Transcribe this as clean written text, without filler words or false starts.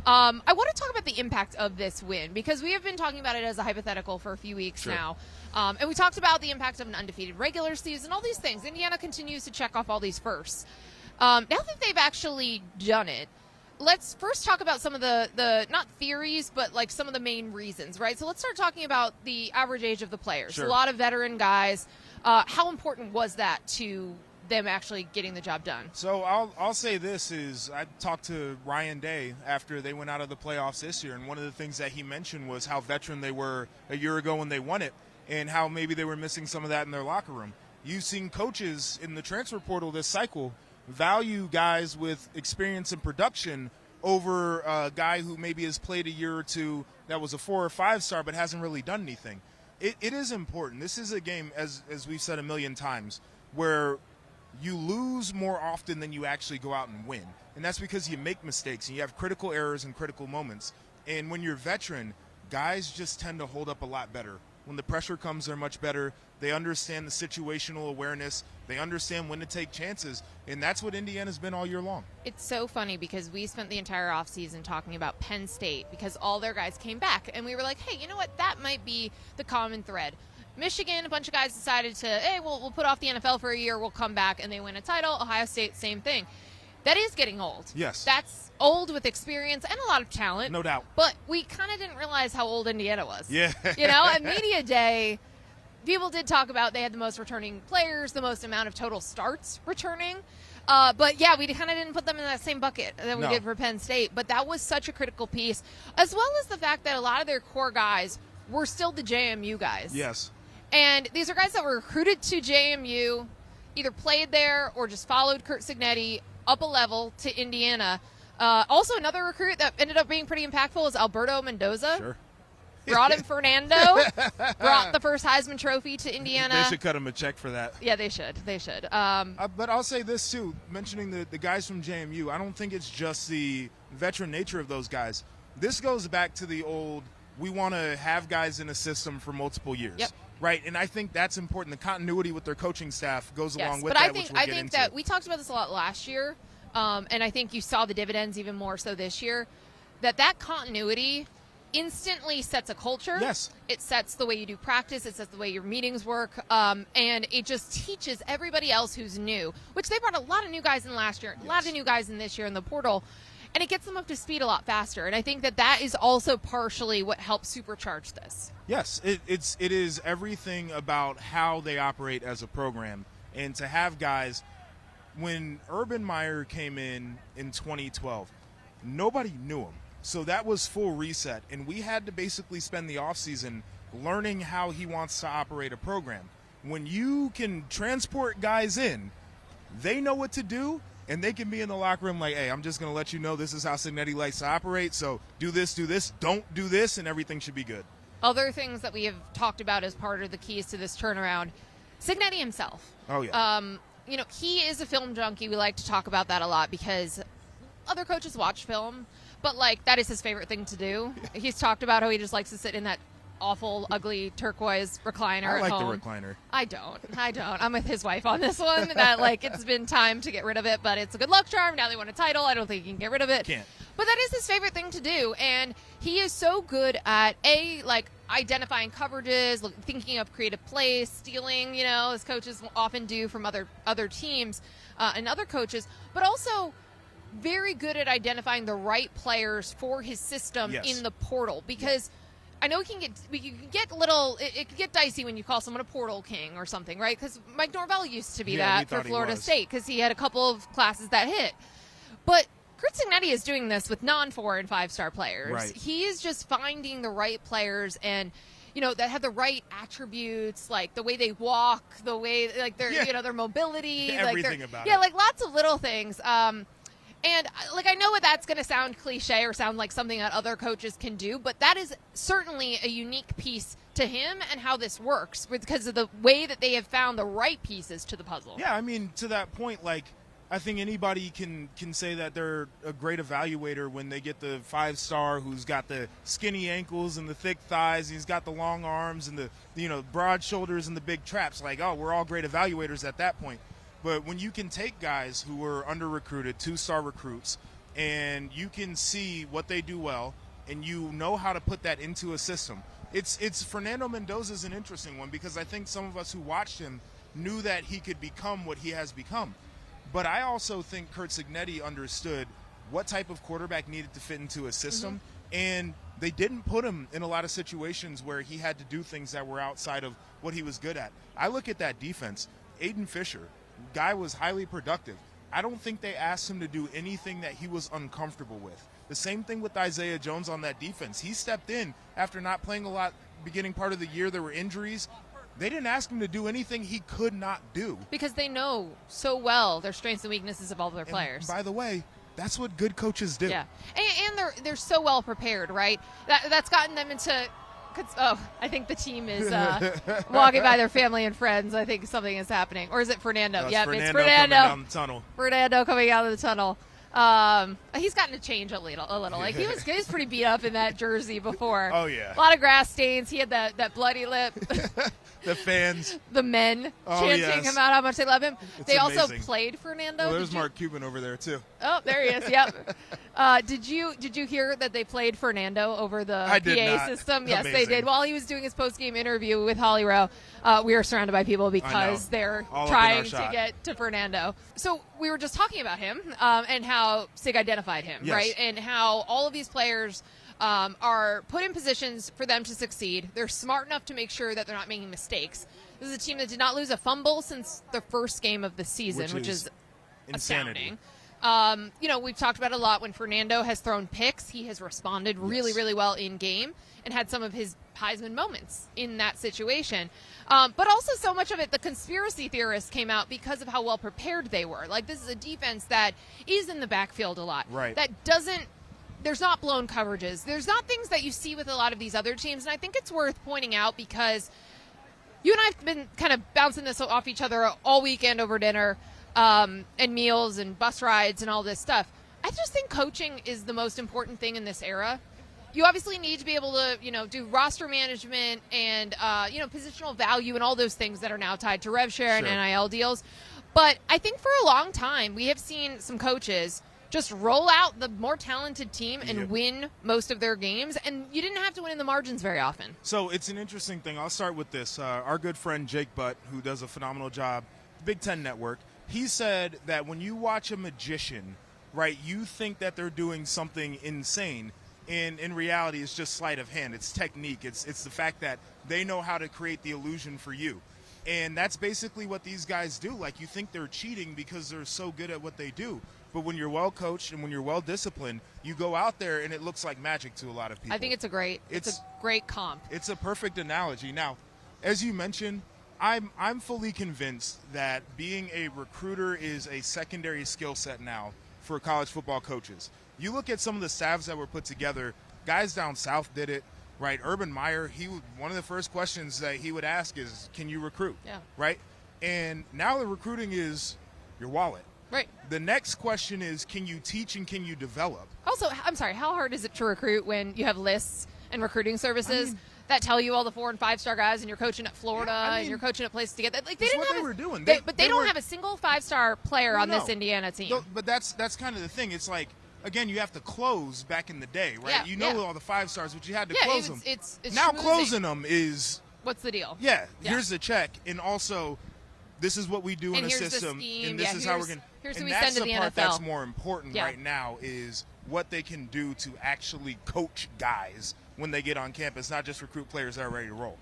I want to talk about the impact of this win because we have been talking about it as a hypothetical for a few weeks now. And we talked about the impact of an undefeated regular season, all these things. Indiana continues to check off all these firsts. Now that they've actually done it, let's first talk about some of the not theories, but like some of the main reasons, right? So let's start talking about the average age of the players. A lot of veteran guys. How important was that to them actually getting the job done? So I'll say this is I talked to Ryan Day after they went out of the playoffs this year, and one of the things that he mentioned was how veteran they were a year ago when they won it and how maybe they were missing some of that in their locker room. You've seen coaches in the transfer portal this cycle value guys with experience in production over a guy who maybe has played a year or two that was a 4 or 5 star but hasn't really done anything. It is important. This is a game, as we've said a million times, where you lose more often than you actually go out and win. And that's because you make mistakes and you have critical errors and critical moments. And when you're veteran, guys just tend to hold up a lot better. When the pressure comes, they're much better. They understand the situational awareness. They understand when to take chances. And that's what Indiana's been all year long. It's so funny because we spent the entire offseason talking about Penn State because all their guys came back. And we were like, hey, you know what? That might be the common thread. Michigan, a bunch of guys decided to, hey, we'll put off the NFL for a year. We'll come back, and they win a title. Ohio State, same thing. That is getting old. Yes. That's old with experience and a lot of talent. No doubt. But we kind of didn't realize how old Indiana was. Yeah. You know, at Media Day, people did talk about they had the most returning players, the most amount of total starts returning. But, yeah, we kind of didn't put them in that same bucket that we did for Penn State. But that was such a critical piece, as well as the fact that a lot of their core guys were still the JMU guys. Yes. And these are guys that were recruited to JMU, either played there or just followed Curt Cignetti up a level to Indiana. Also, another recruit that ended up being pretty impactful is Alberto Mendoza. Sure. Brought him Fernando. Brought the first Heisman Trophy to Indiana. They should cut him a check for that. Yeah, they should. They should. But I'll say this, too. Mentioning the guys from JMU, I don't think it's just the veteran nature of those guys. This goes back to the old, we want to have guys in a system for multiple years. Yep. Right, and I think that's important. The continuity with their coaching staff goes along with that, which but we'll I think that we talked about this a lot last year, and I think you saw the dividends even more so this year, that continuity instantly sets a culture. Yes. It sets the way you do practice. It sets the way your meetings work, and it just teaches everybody else who's new, which they brought a lot of new guys in last year, a lot of new guys in this year in the portal, and it gets them up to speed a lot faster. And I think that is also partially what helps supercharge this. Yes, it is everything about how they operate as a program. And to have guys, when Urban Meyer came in 2012, nobody knew him. So that was full reset. And we had to basically spend the offseason learning how he wants to operate a program. When you can transport guys in, they know what to do. And they can be in the locker room like, hey, I'm just going to let you know this is how Cignetti likes to operate. So do this, don't do this, and everything should be good. Other things that we have talked about as part of the keys to this turnaround, Cignetti himself. Oh, yeah. You know, he is a film junkie. We like to talk about that a lot because other coaches watch film, but, like, that is his favorite thing to do. He's talked about how he just likes to sit in that awful, ugly turquoise recliner I like at home. the recliner. I don't. I'm with his wife on this one. That, like, it's been time to get rid of it, but it's a good luck charm. Now they want a title. I don't think he can get rid of it. Can't. But that is his favorite thing to do, and he is so good at, identifying coverages, thinking of creative plays, stealing, as coaches often do from other teams and other coaches, but also very good at identifying the right players for his system in the portal, because I know it can get dicey when you call someone a portal king or something, right? Because Mike Norvell used to be that for Florida State because he had a couple of classes that hit. But Curt Cignetti is doing this with non-4 and 5-star players. Right. He is just finding the right players and that have the right attributes, like the way they walk, the way their mobility, everything about it. Yeah, like lots of little things. And, I know that's going to sound cliche or sound like something that other coaches can do, but that is certainly a unique piece to him and how this works because of the way that they have found the right pieces to the puzzle. Yeah, I mean, to that point, I think anybody can say that they're a great evaluator when they get the 5-star who's got the skinny ankles and the thick thighs. He's got the long arms and the broad shoulders and the big traps. We're all great evaluators at that point. But when you can take guys who were under-recruited, 2-star recruits, and you can see what they do well, and you know how to put that into a system. It's Fernando Mendoza's an interesting one because I think some of us who watched him knew that he could become what he has become. But I also think Curt Cignetti understood what type of quarterback needed to fit into a system, and they didn't put him in a lot of situations where he had to do things that were outside of what he was good at. I look at that defense. Aiden Fisher, guy was highly productive. I don't think they asked him to do anything that he was uncomfortable with. The same thing with Isaiah Jones on that defense. He stepped in after not playing a lot beginning part of the year. There were injuries. They didn't ask him to do anything he could not do. Because they know so well their strengths and weaknesses of all their players. By the way, that's what good coaches do. Yeah, and they're so well prepared, right? That's gotten them into. Oh, I think the team is walking by their family and friends. I think something is happening, or is it Fernando? No, yeah, it's Fernando coming down the tunnel. Fernando coming out of the tunnel. He's gotten to change a little. Like he was pretty beat up in that jersey before. Oh yeah, a lot of grass stains. He had that bloody lip. The fans, the men chanting him out how much they love him. It's they amazing. Also played Fernando. Well, there's Mark Cuban over there too. Oh, there he is. Yep. Did you hear that they played Fernando over the PA system? Yes, they did. While he was doing his post-game interview with Holly Rowe, we are surrounded by people because they're trying to get to Fernando. So we were just talking about him and how Sig identified him, right? And how all of these players are put in positions for them to succeed. They're smart enough to make sure that they're not making mistakes. This is a team that did not lose a fumble since the first game of the season, which is insanity. Astounding. We've talked about it a lot. When Fernando has thrown picks, he has responded really, really well in game and had some of his Heisman moments in that situation. But also so much of it, the conspiracy theorists came out because of how well prepared they were. Like, this is a defense that is in the backfield a lot. Right. There's not blown coverages. There's not things that you see with a lot of these other teams. And I think it's worth pointing out because you and I have been kind of bouncing this off each other all weekend over dinner and meals and bus rides and all this stuff. I just think coaching is the most important thing in this era. You obviously need to be able to, do roster management and, positional value and all those things that are now tied to rev share and NIL deals. But I think for a long time we have seen some coaches just roll out the more talented team and win most of their games, and you didn't have to win in the margins very often. So it's an interesting thing. I'll start with this. Our good friend Jake Butt, who does a phenomenal job, Big Ten Network, he said that when you watch a magician, right, you think that they're doing something insane, and in reality it's just sleight of hand. It's technique. It's the fact that they know how to create the illusion for you. And that's basically what these guys do. Like, you think they're cheating because they're so good at what they do. But when you're well coached and when you're well disciplined, you go out there and it looks like magic to a lot of people. I think it's a great comp. It's a perfect analogy. Now, as you mentioned, I'm fully convinced that being a recruiter is a secondary skill set now for college football coaches. You look at some of the staffs that were put together. Guys down south did it, right? Urban Meyer, one of the first questions that he would ask is, "Can you recruit?" Yeah. Right? And now the recruiting is your wallet. Right. The next question is, can you teach and can you develop? Also, I'm sorry, how hard is it to recruit when you have lists and recruiting services that tell you all the 4- and 5-star guys, and you're coaching at Florida and you're coaching at places to get that? Like, they were doing. But they don't have a single 5-star player on this Indiana team. No, but that's kind of the thing. It's like, again, you have to close back in the day, right? Yeah, all the 5-stars, but you had to close them. It's now schmoozing. Closing them is, what's the deal? Yeah, here's the check, and also, this is what we do in a system, and this is how we're going to. Here's and who we that's send to the the part NFL. that's more important right now is what they can do to actually coach guys when they get on campus, not just recruit players that are ready to roll.